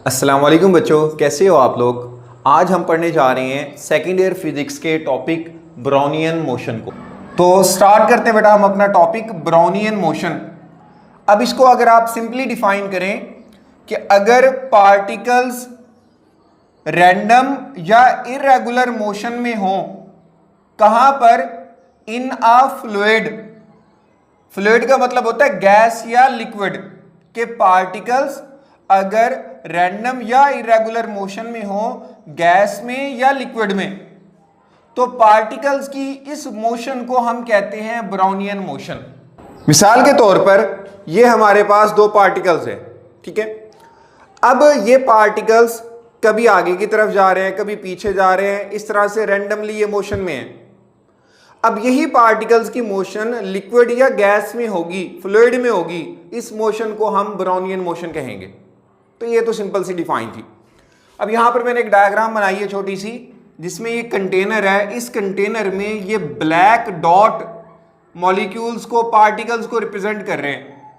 अस्सलाम वालेकुम बच्चों, कैसे हो आप लोग। आज हम पढ़ने जा रहे हैं सेकेंड ईयर फिजिक्स के टॉपिक ब्राउनियन मोशन को। तो स्टार्ट करते हैं बेटा हम अपना टॉपिक ब्राउनियन मोशन। अब इसको अगर आप सिंपली डिफाइन करें कि अगर पार्टिकल्स रैंडम या इरेगुलर मोशन में हो, कहां पर, इन अ फ्लूइड। फ्लूइड का मतलब होता है गैस या लिक्विड के पार्टिकल्स अगर रैंडम या इरेगुलर मोशन में हो, गैस में या लिक्विड में, तो पार्टिकल्स की इस मोशन को हम कहते हैं ब्राउनियन मोशन। मिसाल के तौर पर ये हमारे पास दो पार्टिकल्स हैं, ठीक है। अब ये पार्टिकल्स कभी आगे की तरफ जा रहे हैं, कभी पीछे जा रहे हैं, इस तरह से रैंडमली ये मोशन में है। अब यही पार्टिकल्स की मोशन लिक्विड या गैस में होगी, फ्लूइड में होगी, इस मोशन को हम ब्राउनियन मोशन कहेंगे। तो ये तो सिंपल सी डिफाइन थी। अब यहां पर मैंने एक डायग्राम बनाई है छोटी सी, जिसमें ये कंटेनर है। इस कंटेनर में ये ब्लैक डॉट मॉलिक्यूल्स को, पार्टिकल्स को रिप्रेजेंट कर रहे हैं।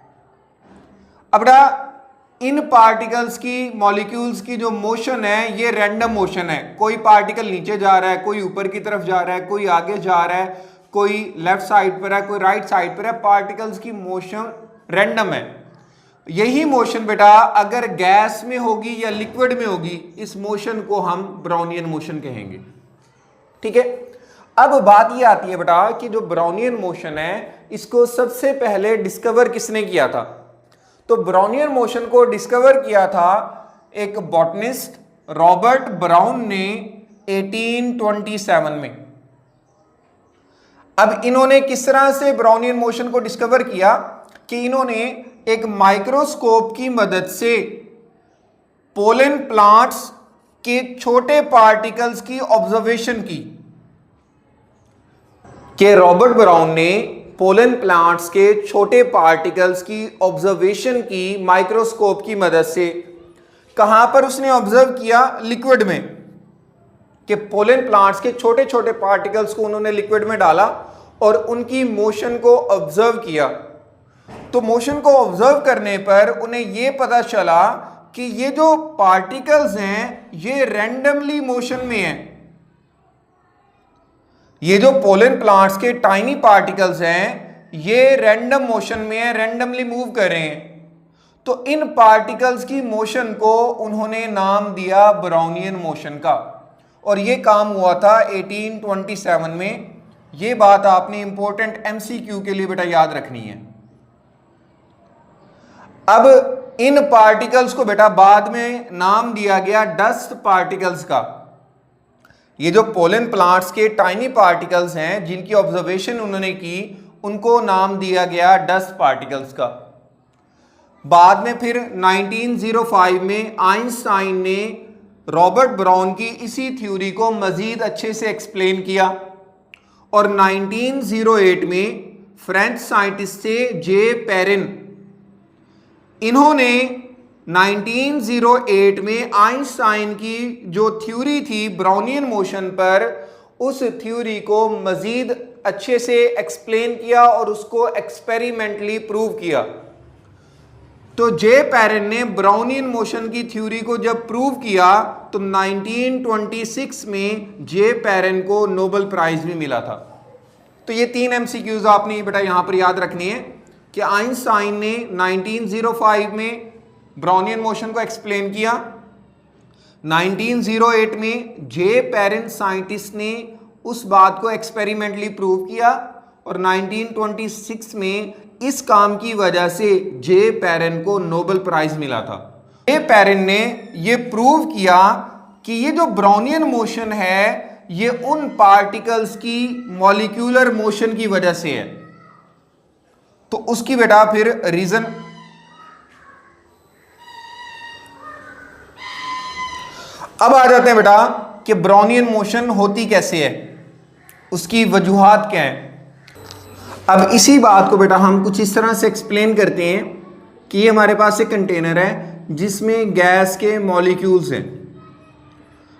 अब इन पार्टिकल्स की, मॉलिक्यूल्स की जो मोशन है ये रैंडम मोशन है। कोई पार्टिकल नीचे जा रहा है, कोई ऊपर की तरफ जा रहा है, कोई आगे जा रहा है, कोई लेफ्ट साइड पर है, कोई राइट साइड पर है। पार्टिकल्स की मोशन रैंडम है। यही मोशन बेटा अगर गैस में होगी या लिक्विड में होगी, इस मोशन को हम ब्राउनियन मोशन कहेंगे, ठीक है। अब बात ये आती है बेटा कि जो ब्राउनियन मोशन है इसको सबसे पहले डिस्कवर किसने किया था। तो ब्राउनियन मोशन को डिस्कवर किया था एक बॉटनिस्ट रॉबर्ट ब्राउन ने 1827 में। अब इन्होंने किस तरह से ब्राउनियन मोशन को डिस्कवर किया कि इन्होंने एक माइक्रोस्कोप की मदद से पोलन प्लांट्स के छोटे पार्टिकल्स की ऑब्जर्वेशन की। कि रॉबर्ट ब्राउन ने पोलन प्लांट्स के छोटे पार्टिकल्स की ऑब्जर्वेशन की माइक्रोस्कोप की मदद से। कहां पर उसने ऑब्जर्व किया? लिक्विड में। कि पोलन प्लांट्स के छोटे छोटे पार्टिकल्स को उन्होंने लिक्विड में डाला और उनकी मोशन को ऑब्जर्व किया। तो मोशन को ऑब्जर्व करने पर उन्हें यह पता चला कि ये जो पार्टिकल्स हैं ये रैंडमली मोशन में हैं। ये जो पोलन प्लांट्स के टाइनी पार्टिकल्स हैं ये रैंडम मोशन में है, रैंडमली मूव कर रहे हैं। तो इन पार्टिकल्स की मोशन को उन्होंने नाम दिया ब्राउनियन मोशन का। और ये काम हुआ था 1827 में। ये बात आपने इंपॉर्टेंट एमसीक्यू के लिए बेटा याद रखनी है। अब इन पार्टिकल्स को बेटा बाद में नाम दिया गया डस्ट पार्टिकल्स का। ये जो पोलन प्लांट्स के टाइनी पार्टिकल्स हैं जिनकी ऑब्जर्वेशन उन्होंने की, उनको नाम दिया गया डस्ट पार्टिकल्स का। बाद में फिर 1905 में आइंस्टाइन ने रॉबर्ट ब्राउन की इसी थ्योरी को मजीद अच्छे से एक्सप्लेन किया। और 1908 में फ्रेंच साइंटिस्ट थे जे पेरिन, इन्होंने 1908 में आइंस्टाइन की जो थ्योरी थी ब्राउनियन मोशन पर, उस थ्योरी को मजीद अच्छे से एक्सप्लेन किया और उसको एक्सपेरिमेंटली प्रूव किया। तो जे पेरिन ने ब्राउनियन मोशन की थ्योरी को जब प्रूव किया तो 1926 में जे पेरिन को नोबेल प्राइज भी मिला था। तो ये 3 एमसीक्यूज आपने बेटा यहां पर याद रखनी है कि आइंस्टाइन ने 1905 में ब्राउनियन मोशन को एक्सप्लेन किया, 1908 में जे पेरिन साइंटिस्ट ने उस बात को एक्सपेरिमेंटली प्रूव किया, और 1926 में इस काम की वजह से जे पेरिन को नोबेल प्राइज मिला था। जे पेरिन ने यह प्रूव किया कि ये जो ब्राउनियन मोशन है ये उन पार्टिकल्स की मॉलिक्यूलर मोशन की वजह से है। तो उसकी बेटा फिर रीजन, अब आ जाते हैं बेटा कि ब्राउनियन मोशन होती कैसे है, उसकी वजूहात क्या है। अब इसी बात को बेटा हम कुछ इस तरह से एक्सप्लेन करते हैं कि ये हमारे पास एक कंटेनर है जिसमें गैस के मॉलिक्यूल्स हैं।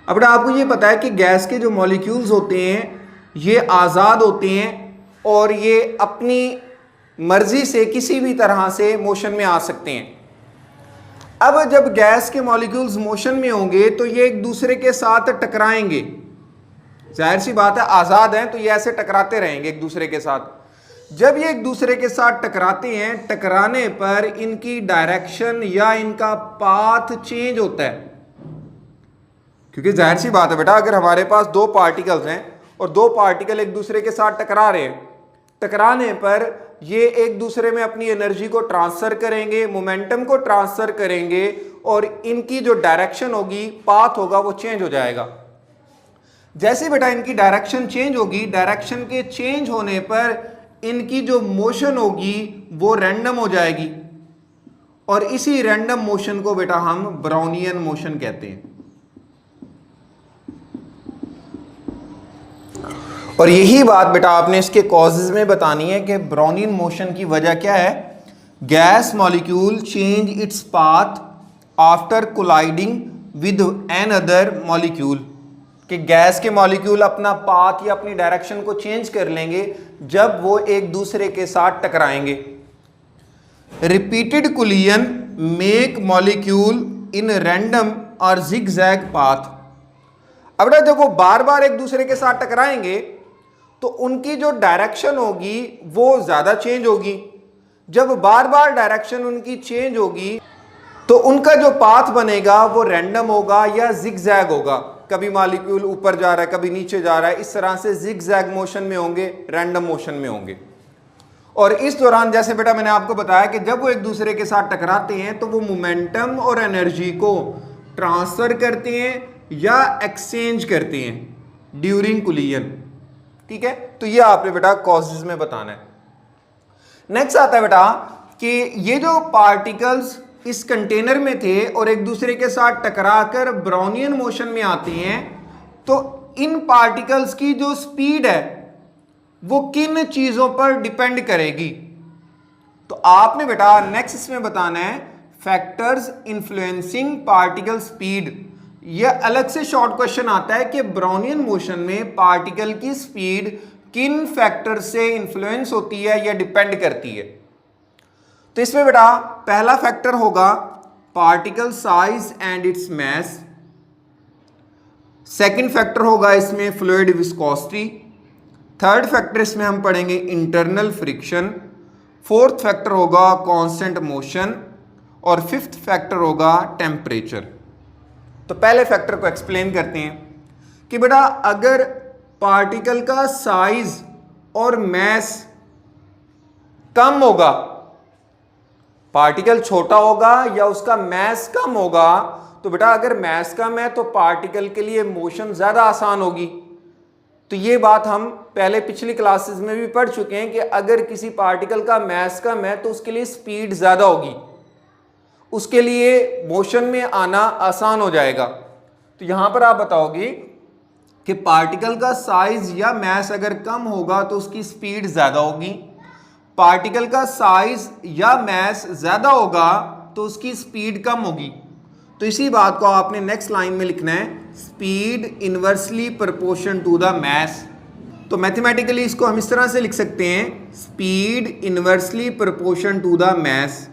अब बेटा आपको ये पता है कि गैस के जो मॉलिक्यूल्स होते हैं ये आज़ाद होते हैं और ये अपनी मर्जी से किसी भी तरह से मोशन में आ सकते हैं। अब जब गैस के मॉलिक्यूल्स मोशन में होंगे तो ये एक दूसरे के साथ टकराएंगे, जाहिर सी बात है आजाद हैं तो ये ऐसे टकराते रहेंगे एक दूसरे के साथ। जब ये एक दूसरे के साथ टकराते हैं, टकराने पर इनकी डायरेक्शन या इनका पाथ चेंज होता है, क्योंकि जाहिर सी बात है बेटा अगर हमारे पास दो पार्टिकल्स हैं और दो पार्टिकल एक दूसरे के साथ टकरा रहे हैं, टकराने पर ये एक दूसरे में अपनी एनर्जी को ट्रांसफर करेंगे, मोमेंटम को ट्रांसफर करेंगे और इनकी जो डायरेक्शन होगी, पाथ होगा, वो चेंज हो जाएगा। जैसे बेटा इनकी डायरेक्शन चेंज होगी, डायरेक्शन के चेंज होने पर इनकी जो मोशन होगी वो रैंडम हो जाएगी और इसी रैंडम मोशन को बेटा हम ब्राउनियन मोशन कहते हैं। और यही बात बेटा आपने इसके कॉजेज में बतानी है कि ब्राउनियन मोशन की वजह क्या है। Gas molecule change its path after colliding with another molecule, कि गैस के मॉलिक्यूल अपना पाथ या अपनी डायरेक्शन को चेंज कर लेंगे जब वो एक दूसरे के साथ टकराएंगे। Repeated collision make molecule in random और जिगजैग पाथ। अब बेटा जब वो बार बार एक दूसरे के साथ टकराएंगे तो उनकी जो डायरेक्शन होगी वो ज्यादा चेंज होगी। जब बार बार डायरेक्शन उनकी चेंज होगी तो उनका जो पाथ बनेगा वो रैंडम होगा या जिगजैग होगा, कभी मॉलिक्यूल ऊपर जा रहा है कभी नीचे जा रहा है, इस तरह से जिगजैग मोशन में होंगे, रैंडम मोशन में होंगे। और इस दौरान जैसे बेटा मैंने आपको बताया कि जब वो एक दूसरे के साथ टकराते हैं तो वो मोमेंटम और एनर्जी को ट्रांसफर करते हैं या एक्सचेंज करते हैं ड्यूरिंग कोलिजन। ठीक है, तो ये आपने बेटा कॉजेज में बताना है। नेक्स्ट आता है बेटा कि ये जो पार्टिकल्स इस कंटेनर में थे और एक दूसरे के साथ टकराकर ब्राउनियन मोशन में आते हैं, तो इन पार्टिकल्स की जो स्पीड है वो किन चीजों पर डिपेंड करेगी। तो आपने बेटा नेक्स्ट इसमें बताना है फैक्टर्स इन्फ्लुएंसिंग पार्टिकल स्पीड। यह अलग से शॉर्ट क्वेश्चन आता है कि ब्राउनियन मोशन में पार्टिकल की स्पीड किन फैक्टर से इन्फ्लुएंस होती है या डिपेंड करती है। तो इसमें बेटा पहला फैक्टर होगा particle size and its mass. Second factor होगा इसमें फ्लूइड विस्कोसिटी। थर्ड फैक्टर इसमें हम पढ़ेंगे इंटरनल फ्रिक्शन। फोर्थ फैक्टर होगा कांस्टेंट मोशन और फिफ्थ फैक्टर होगा टेम्परेचर। तो पहले फैक्टर को एक्सप्लेन करते हैं कि बेटा अगर पार्टिकल का साइज और मास कम होगा, पार्टिकल छोटा होगा या उसका मास कम होगा, तो बेटा अगर मास कम है तो पार्टिकल के लिए मोशन ज्यादा आसान होगी। तो ये बात हम पहले पिछली क्लासेस में भी पढ़ चुके हैं कि अगर किसी पार्टिकल का मास कम है तो उसके लिए स्पीड ज्यादा होगी, उसके लिए मोशन में आना आसान हो जाएगा। तो यहां पर आप बताओगे कि पार्टिकल का साइज या मास अगर कम होगा तो उसकी स्पीड ज्यादा होगी, पार्टिकल का साइज या मास ज्यादा होगा तो उसकी स्पीड कम होगी। तो इसी बात को आपने नेक्स्ट लाइन में लिखना है, speed inversely proportion to the mass. तो मैथमेटिकली इसको हम इस तरह से लिख सकते हैं, speed inversely proportion to the mass,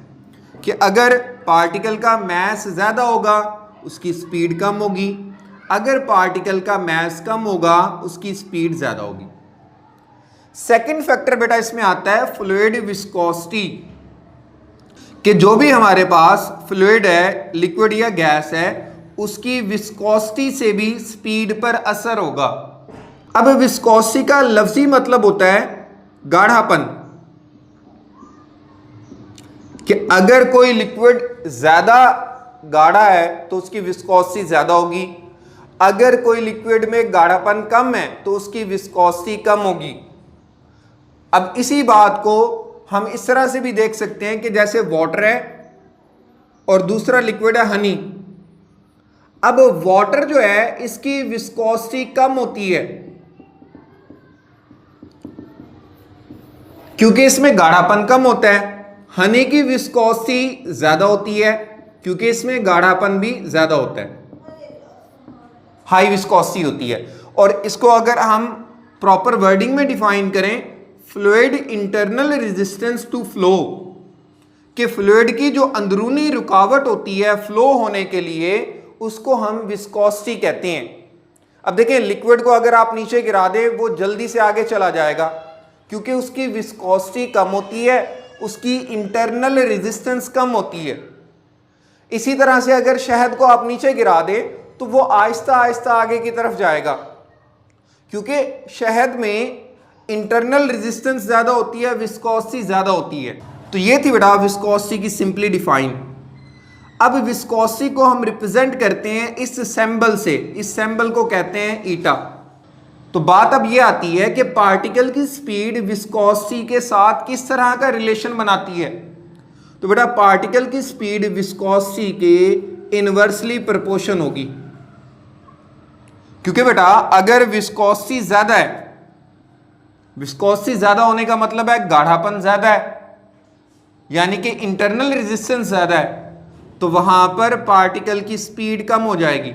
कि अगर पार्टिकल का मास ज्यादा होगा उसकी स्पीड कम होगी, अगर पार्टिकल का मास कम होगा उसकी स्पीड ज्यादा होगी। सेकंड फैक्टर बेटा इसमें आता है फ्लूइड विस्कोसिटी, कि जो भी हमारे पास फ्लूइड है, लिक्विड या गैस है, उसकी विस्कोसिटी से भी स्पीड पर असर होगा। अब विस्कोसिटी का लफ्जी मतलब होता है गाढ़ापन, कि अगर कोई लिक्विड ज्यादा गाढ़ा है तो उसकी विस्कोसिटी ज्यादा होगी, अगर कोई लिक्विड में गाढ़ापन कम है तो उसकी विस्कोसिटी कम होगी। अब इसी बात को हम इस तरह से भी देख सकते हैं कि जैसे वाटर है और दूसरा लिक्विड है हनी। अब वाटर जो है इसकी विस्कोसिटी कम होती है क्योंकि इसमें गाढ़ापन कम होता है, हनी की विस्कोसिटी ज्यादा होती है क्योंकि इसमें गाढ़ापन भी ज्यादा होता है, हाई विस्कोसिटी होती है। और इसको अगर हम प्रॉपर वर्डिंग में डिफाइन करें, fluid internal resistance to flow, कि फ्लूइड की जो अंदरूनी रुकावट होती है फ्लो होने के लिए, उसको हम विस्कोसिटी कहते हैं। अब देखें, लिक्विड को अगर आप नीचे गिरा दें वो जल्दी से आगे चला जाएगा क्योंकि उसकी विस्कोसिटी कम होती है, उसकी इंटरनल रेजिस्टेंस कम होती है। इसी तरह से अगर शहद को आप नीचे गिरा दें तो वो आहिस्ता आहिस्ता आगे की तरफ जाएगा क्योंकि शहद में इंटरनल रेजिस्टेंस ज्यादा होती है, विस्कोसिटी ज्यादा होती है। तो ये थी बेटा विस्कोसिटी की सिंपली डिफाइन। अब विस्कोसिटी को हम रिप्रेजेंट करते हैं इस सिंबल से, इस सिंबल को कहते हैं ईटा। तो बात अब ये आती है कि पार्टिकल की स्पीड विस्कोसिटी के साथ किस तरह का रिलेशन बनाती है। तो बेटा पार्टिकल की स्पीड विस्कोसिटी के इनवर्सली प्रोपोर्शन होगी, क्योंकि बेटा अगर विस्कोसिटी ज्यादा है, विस्कोसिटी ज्यादा होने का मतलब है गाढ़ापन ज्यादा है, यानी कि इंटरनल रेजिस्टेंस ज्यादा है, तो वहां पर पार्टिकल की स्पीड कम हो जाएगी।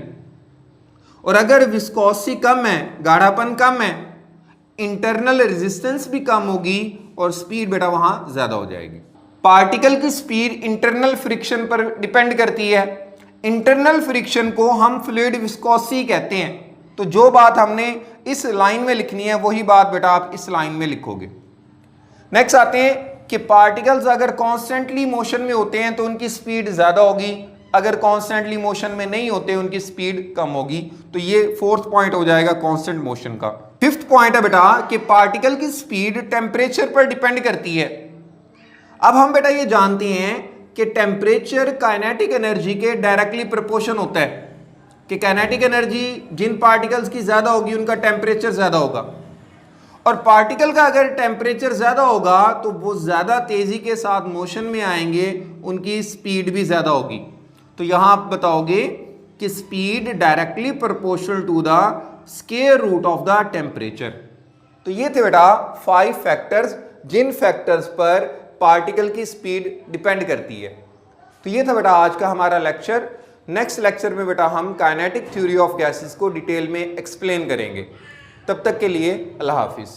और अगर विस्कोसिटी कम है, गाढ़ापन कम है, इंटरनल रेजिस्टेंस भी कम होगी और स्पीड बेटा वहां ज्यादा हो जाएगी। पार्टिकल की स्पीड इंटरनल फ्रिक्शन पर डिपेंड करती है। इंटरनल फ्रिक्शन को हम फ्लूइड विस्कोसिटी कहते हैं। तो जो बात हमने इस लाइन में लिखनी है वही बात बेटा आप इस लाइन में लिखोगे। नेक्स्ट आते हैं कि पार्टिकल्स अगर कॉन्स्टेंटली मोशन में होते हैं तो उनकी स्पीड ज्यादा होगी, अगर कॉन्स्टेंटली मोशन में नहीं होते उनकी स्पीड कम होगी। तो ये फोर्थ पॉइंट हो जाएगा कांस्टेंट मोशन का। फिफ्थ पॉइंट है बेटा कि पार्टिकल की स्पीड टेम्परेचर पर डिपेंड करती है। अब हम बेटा ये जानते हैं कि टेम्परेचर काइनेटिक एनर्जी के डायरेक्टली प्रोपोर्शन होता है, कि काइनेटिक एनर्जी जिन पार्टिकल्स की ज्यादा होगी उनका टेम्परेचर ज्यादा होगा, और पार्टिकल का अगर टेम्परेचर ज्यादा होगा तो वो ज्यादा तेजी के साथ मोशन में आएंगे, उनकी स्पीड भी ज्यादा होगी। तो यहां आप बताओगे कि speed directly proportional to the square root of the temperature. तो ये थे बेटा 5 फैक्टर्स जिन फैक्टर्स पर पार्टिकल की स्पीड डिपेंड करती है। तो ये था बेटा आज का हमारा लेक्चर। नेक्स्ट लेक्चर में बेटा हम काइनेटिक थ्योरी ऑफ गैसेस को डिटेल में एक्सप्लेन करेंगे। तब तक के लिए अल्लाह हाफिज।